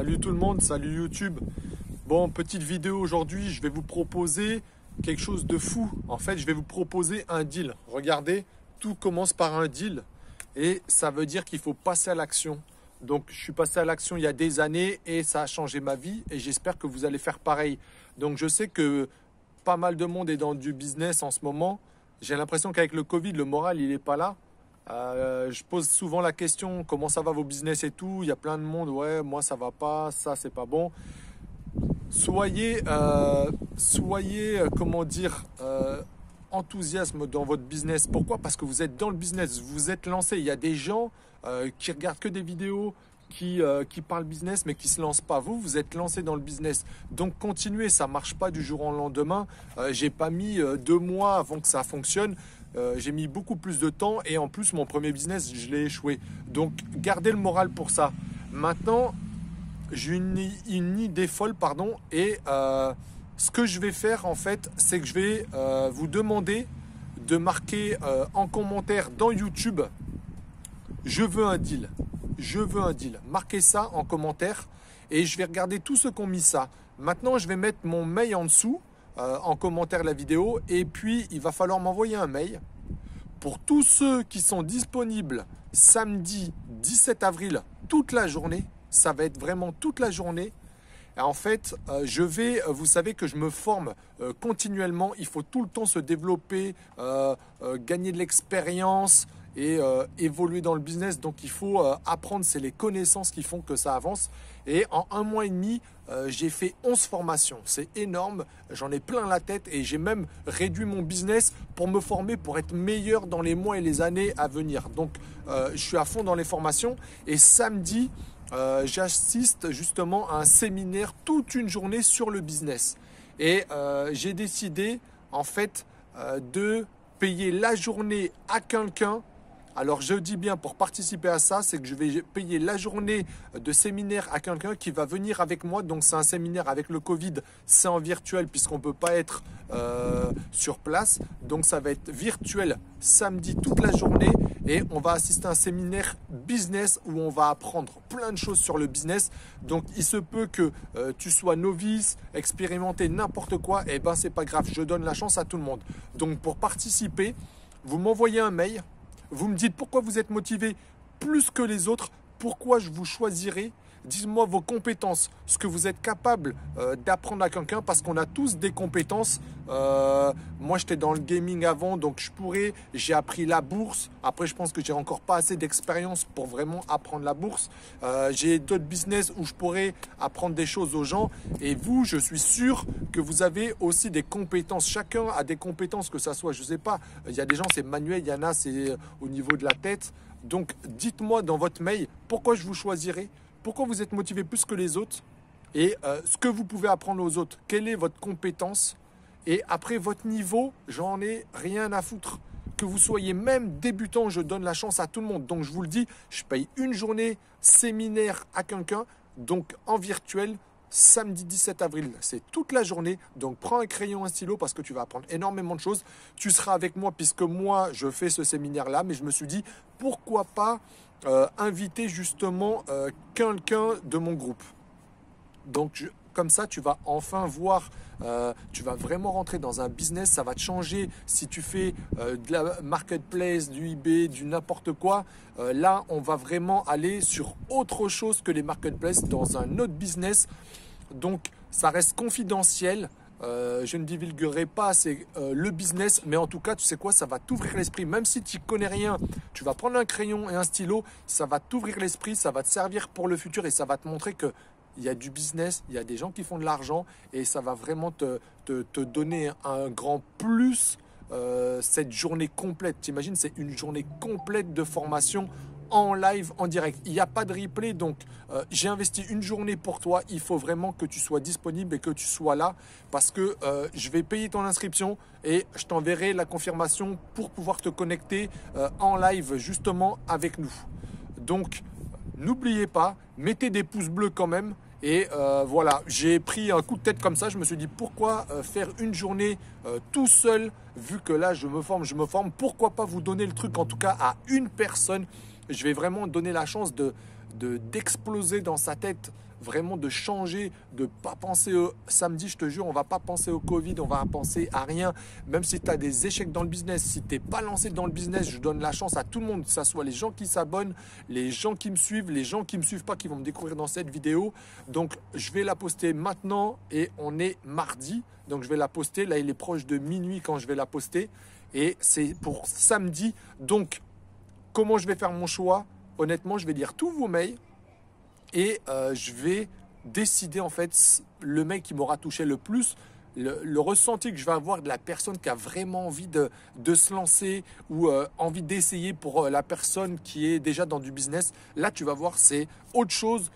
Salut tout le monde, salut YouTube. Bon, petite vidéo aujourd'hui, je vais vous proposer quelque chose de fou. En fait, je vais vous proposer un deal. Regardez, tout commence par un deal et ça veut dire qu'il faut passer à l'action. Donc, je suis passé à l'action il y a des années et ça a changé ma vie et j'espère que vous allez faire pareil. Donc, je sais que pas mal de monde est dans du business en ce moment. J'ai l'impression qu'avec le Covid, le moral, il n'est pas là. Je pose souvent la question, comment ça va vos business et tout. Il y a plein de monde, ouais, moi ça va pas, ça c'est pas bon. Soyez, comment dire, enthousiasme dans votre business. Pourquoi? Parce que vous êtes dans le business, vous vous êtes lancé. Il y a des gens qui regardent que des vidéos, qui parlent business, mais qui ne se lancent pas. Vous êtes lancé dans le business. Donc continuez, ça ne marche pas du jour au lendemain. J'ai pas mis 2 mois avant que ça fonctionne. J'ai mis beaucoup plus de temps et en plus mon premier business je l'ai échoué. Donc gardez le moral pour ça. Maintenant j'ai une idée folle et ce que je vais faire en fait c'est que je vais vous demander de marquer en commentaire dans YouTube je veux un deal. Je veux un deal. Marquez ça en commentaire et je vais regarder tous ceux qui ont mis ça. Maintenant je vais mettre mon mail en dessous. En commentaire de la vidéo et puis il va falloir m'envoyer un mail pour tous ceux qui sont disponibles samedi 17 avril toute la journée. Ça va être vraiment toute la journée. Et en fait, vous savez que je me forme continuellement. Il faut tout le temps se développer, gagner de l'expérience et évoluer dans le business. Donc il faut apprendre, c'est les connaissances qui font que ça avance. Et en 1 mois et demi, j'ai fait 11 formations. C'est énorme, j'en ai plein la tête et j'ai même réduit mon business pour me former, pour être meilleur dans les mois et les années à venir. Donc je suis à fond dans les formations et samedi, j'assiste justement à un séminaire toute une journée sur le business. Et j'ai décidé en fait de payer la journée à quelqu'un. Alors je dis bien pour participer à ça, c'est que je vais payer la journée de séminaire à quelqu'un qui va venir avec moi. Donc c'est un séminaire avec le Covid, c'est en virtuel puisqu'on ne peut pas être sur place. Donc ça va être virtuel samedi toute la journée et on va assister à un séminaire business où on va apprendre plein de choses sur le business. Donc il se peut que tu sois novice, expérimenté, n'importe quoi, et ben c'est pas grave, je donne la chance à tout le monde. Donc pour participer, vous m'envoyez un mail. Vous me dites pourquoi vous êtes motivé plus que les autres, pourquoi je vous choisirai. Dites-moi vos compétences, ce que vous êtes capable d'apprendre à quelqu'un parce qu'on a tous des compétences. Moi, j'étais dans le gaming avant, donc j'ai appris la bourse. Après, je pense que j'ai encore pas assez d'expérience pour vraiment apprendre la bourse. J'ai d'autres business où je pourrais apprendre des choses aux gens. Et vous, je suis sûr que vous avez aussi des compétences. Chacun a des compétences, que ça soit, je sais pas, il y a des gens, c'est manuel, il y en a, c'est au niveau de la tête. Donc, dites-moi dans votre mail pourquoi je vous choisirai. Pourquoi vous êtes motivé plus que les autres et ce que vous pouvez apprendre aux autres. Quelle est votre compétence? Et après votre niveau, j'en ai rien à foutre. Que vous soyez même débutant, je donne la chance à tout le monde. Donc je vous le dis, je paye une journée séminaire à quelqu'un, donc en virtuel, samedi 17 avril. C'est toute la journée. Donc prends un crayon, un stylo parce que tu vas apprendre énormément de choses. Tu seras avec moi puisque moi, je fais ce séminaire-là. Mais je me suis dit, pourquoi pas inviter justement quelqu'un de mon groupe. Donc comme ça tu vas enfin voir, tu vas vraiment rentrer dans un business, ça va te changer. Si tu fais de la marketplace, du eBay, du n'importe quoi, là on va vraiment aller sur autre chose que les marketplaces, dans un autre business. Donc ça reste confidentiel. Je ne divulguerai pas le business, mais en tout cas, tu sais quoi, ça va t'ouvrir l'esprit. Même si tu ne connais rien, tu vas prendre un crayon et un stylo, ça va t'ouvrir l'esprit, ça va te servir pour le futur et ça va te montrer qu'il y a du business, il y a des gens qui font de l'argent et ça va vraiment te donner un grand plus cette journée complète. T'imagines, c'est une journée complète de formation en live, en direct. Il n'y a pas de replay, donc j'ai investi une journée pour toi. Il faut vraiment que tu sois disponible et que tu sois là parce que je vais payer ton inscription et je t'enverrai la confirmation pour pouvoir te connecter en live justement avec nous. Donc, n'oubliez pas, mettez des pouces bleus quand même. Et voilà, j'ai pris un coup de tête comme ça. Je me suis dit pourquoi faire une journée tout seul, vu que là je me forme. Pourquoi pas vous donner le truc en tout cas à une personne. Je vais vraiment donner la chance d'exploser dans sa tête vraiment de changer, de ne pas penser au samedi, je te jure, on ne va pas penser au Covid, on va penser à rien. Même si tu as des échecs dans le business, si tu n'es pas lancé dans le business, je donne la chance à tout le monde, que ce soit les gens qui s'abonnent, les gens qui me suivent, les gens qui ne me suivent pas, qui vont me découvrir dans cette vidéo. Donc, je vais la poster maintenant et on est mardi. Donc, je vais la poster. Là, il est proche de minuit quand je vais la poster. Et c'est pour samedi. Donc, comment je vais faire mon choix? Honnêtement, je vais lire tous vos mails et je vais décider en fait le mail qui m'aura touché le plus, le ressenti que je vais avoir de la personne qui a vraiment envie de se lancer ou envie d'essayer pour la personne qui est déjà dans du business. Là, tu vas voir, c'est autre chose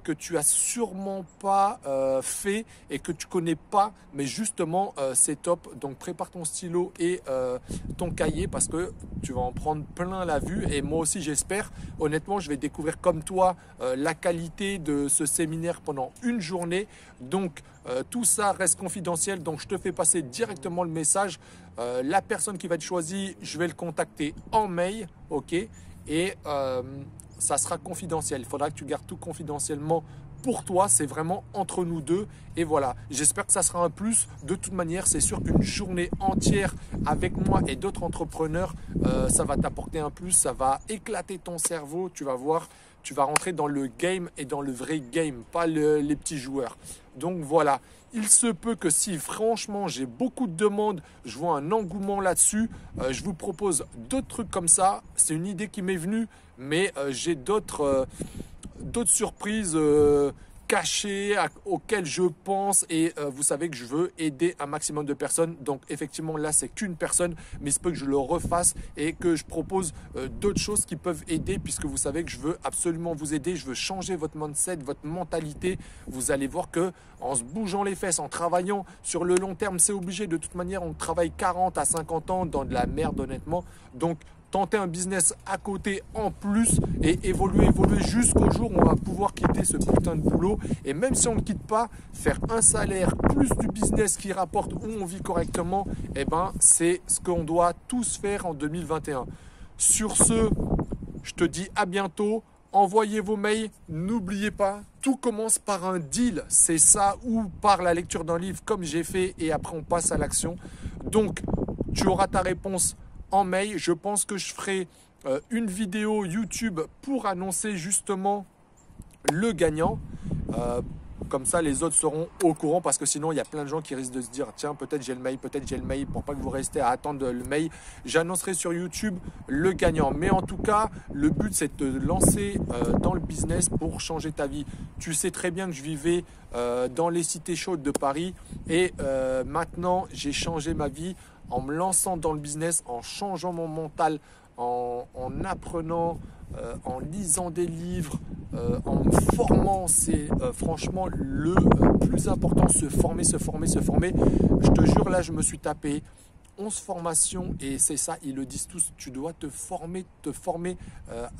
que tu as sûrement pas fait et que tu connais pas, mais justement c'est top. Donc prépare ton stylo et ton cahier parce que tu vas en prendre plein la vue et moi aussi j'espère. Honnêtement, je vais découvrir comme toi la qualité de ce séminaire pendant une journée. Donc tout ça reste confidentiel, donc je te fais passer directement le message. La personne qui va être choisie, je vais le contacter en mail, ok, et ça sera confidentiel. Il faudra que tu gardes tout confidentiellement pour toi. C'est vraiment entre nous deux. Et voilà, j'espère que ça sera un plus. De toute manière, c'est sûr qu'une journée entière avec moi et d'autres entrepreneurs, ça va t'apporter un plus. Ça va éclater ton cerveau. Tu vas voir, tu vas rentrer dans le game et dans le vrai game, pas les petits joueurs. Donc voilà, il se peut que si franchement j'ai beaucoup de demandes, je vois un engouement là-dessus, je vous propose d'autres trucs comme ça. C'est une idée qui m'est venue, mais j'ai d'autres surprises cachées auxquelles je pense et vous savez que je veux aider un maximum de personnes. Donc effectivement là c'est qu'une personne, mais il se peut que je le refasse et que je propose d'autres choses qui peuvent aider, puisque vous savez que je veux absolument vous aider. Je veux changer votre mindset, votre mentalité. Vous allez voir que en se bougeant les fesses, en travaillant sur le long terme, c'est obligé. De toute manière, on travaille 40 à 50 ans dans de la merde honnêtement. Donc tenter un business à côté en plus et évoluer jusqu'au jour où on va pouvoir quitter ce putain de boulot. Et même si on ne quitte pas, faire un salaire plus du business qui rapporte où on vit correctement, eh ben, c'est ce qu'on doit tous faire en 2021. Sur ce, je te dis à bientôt. Envoyez vos mails. N'oubliez pas, tout commence par un deal. C'est ça, ou par la lecture d'un livre comme j'ai fait et après on passe à l'action. Donc, tu auras ta réponse en mail. Je pense que je ferai une vidéo YouTube pour annoncer justement le gagnant. Comme ça, les autres seront au courant, parce que sinon, il y a plein de gens qui risquent de se dire tiens, peut-être j'ai le mail, peut-être j'ai le mail, pour pas que vous restez à attendre le mail. J'annoncerai sur YouTube le gagnant. Mais en tout cas, le but, c'est de te lancer dans le business pour changer ta vie. Tu sais très bien que je vivais dans les cités chaudes de Paris et maintenant, j'ai changé ma vie en me lançant dans le business, en changeant mon mental, en apprenant, en lisant des livres, en me formant. C'est franchement le plus important, se former. Je te jure, là, je me suis tapé 11 formations et c'est ça, ils le disent tous, tu dois te former,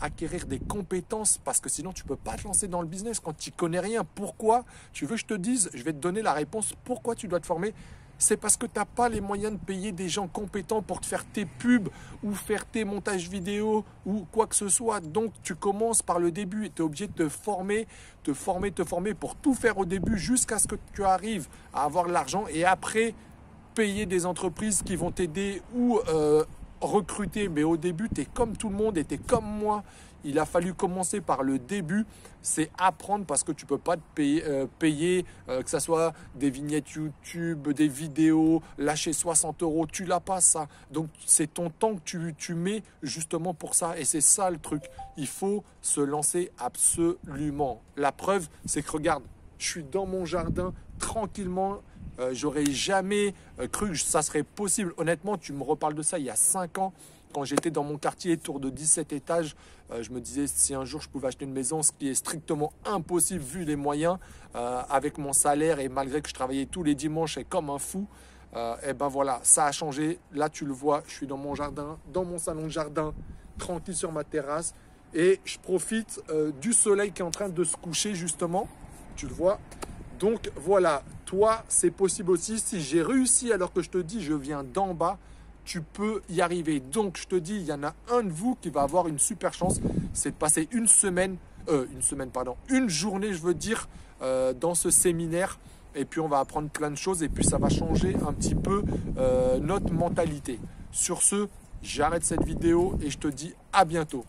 acquérir des compétences, parce que sinon tu ne peux pas te lancer dans le business quand tu n'y connais rien. Pourquoi? Tu veux que je te dise? Je vais te donner la réponse. Pourquoi tu dois te former? C'est parce que tu n'as pas les moyens de payer des gens compétents pour te faire tes pubs ou faire tes montages vidéo ou quoi que ce soit. Donc, tu commences par le début et tu es obligé de te former pour tout faire au début jusqu'à ce que tu arrives à avoir de l'argent et après payer des entreprises qui vont t'aider ou recruter. Mais au début, tu es comme tout le monde et tu es comme moi. Il a fallu commencer par le début, c'est apprendre, parce que tu ne peux pas te payer que ce soit des vignettes YouTube, des vidéos, lâcher 60 €, tu l'as pas ça. Donc c'est ton temps que tu mets justement pour ça, et c'est ça le truc. Il faut se lancer absolument. La preuve, c'est que regarde, je suis dans mon jardin tranquillement. J'aurais jamais cru que ça serait possible. Honnêtement, tu me reparles de ça il y a 5 ans. Quand j'étais dans mon quartier, tour de 17 étages, je me disais si un jour je pouvais acheter une maison, ce qui est strictement impossible vu les moyens, avec mon salaire et malgré que je travaillais tous les dimanches et comme un fou, et ben voilà, ça a changé. Là, tu le vois, je suis dans mon jardin, dans mon salon de jardin, tranquille sur ma terrasse et je profite du soleil qui est en train de se coucher justement, tu le vois. Donc voilà, toi, c'est possible aussi. Si j'ai réussi alors que je te dis, je viens d'en bas, tu peux y arriver. Donc, je te dis, il y en a un de vous qui va avoir une super chance, c'est de passer une semaine une journée, je veux dire, dans ce séminaire. Et puis, on va apprendre plein de choses et puis ça va changer un petit peu notre mentalité. Sur ce, j'arrête cette vidéo et je te dis à bientôt.